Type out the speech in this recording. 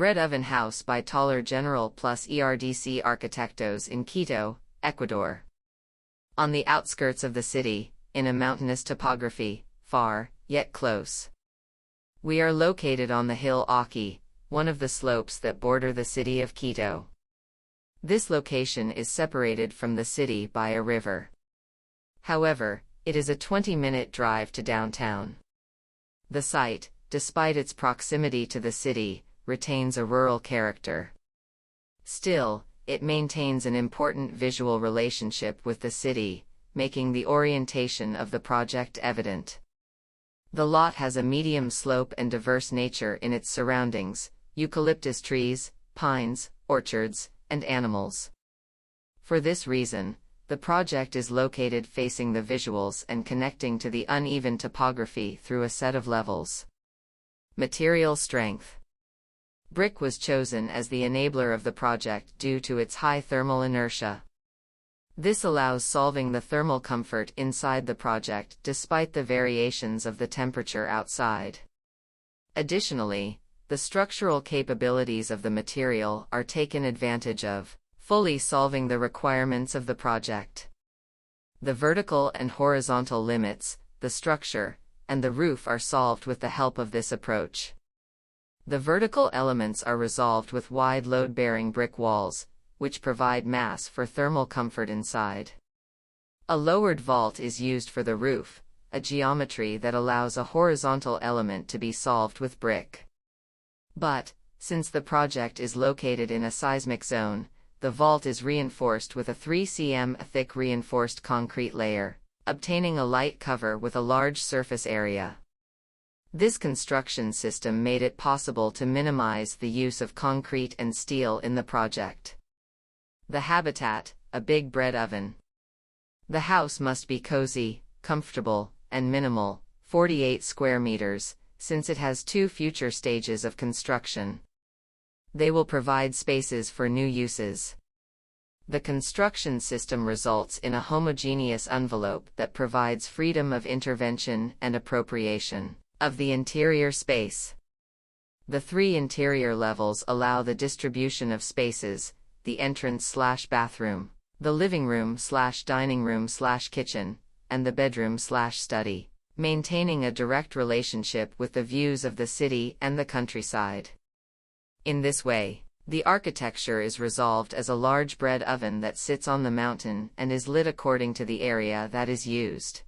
Bread Oven House by Taller General plus ERDC Arquitectos in Quito, Ecuador. On the outskirts of the city, in a mountainous topography, far, yet close. We are located on the hill Auqui, one of the slopes that border the city of Quito. This location is separated from the city by a river. However, it is a 20-minute drive to downtown. The site, despite its proximity to the city, retains a rural character. Still, it maintains an important visual relationship with the city, making the orientation of the project evident. The lot has a medium slope and diverse nature in its surroundings: eucalyptus trees, pines, orchards, and animals. For this reason, the project is located facing the visuals and connecting to the uneven topography through a set of levels. Material strength. Brick was chosen as the enabler of the project due to its high thermal inertia. This allows solving the thermal comfort inside the project despite the variations of the temperature outside. Additionally, the structural capabilities of the material are taken advantage of, fully solving the requirements of the project. The vertical and horizontal limits, the structure, and the roof are solved with the help of this approach. The vertical elements are resolved with wide load-bearing brick walls, which provide mass for thermal comfort inside. A lowered vault is used for the roof, a geometry that allows a horizontal element to be solved with brick. But, since the project is located in a seismic zone, the vault is reinforced with a 3 cm thick reinforced concrete layer, obtaining a light cover with a large surface area. This construction system made it possible to minimize the use of concrete and steel in the project. The habitat, a big bread oven. The house must be cozy, comfortable, and minimal, 48 square meters, since it has 2 future stages of construction. They will provide spaces for new uses. The construction system results in a homogeneous envelope that provides freedom of intervention and appropriation of the interior space. The 3 interior levels allow the distribution of spaces: the entrance/bathroom, the living room/dining room/kitchen, and the bedroom/study, maintaining a direct relationship with the views of the city and the countryside. In this way, the architecture is resolved as a large bread oven that sits on the mountain and is lit according to the area that is used.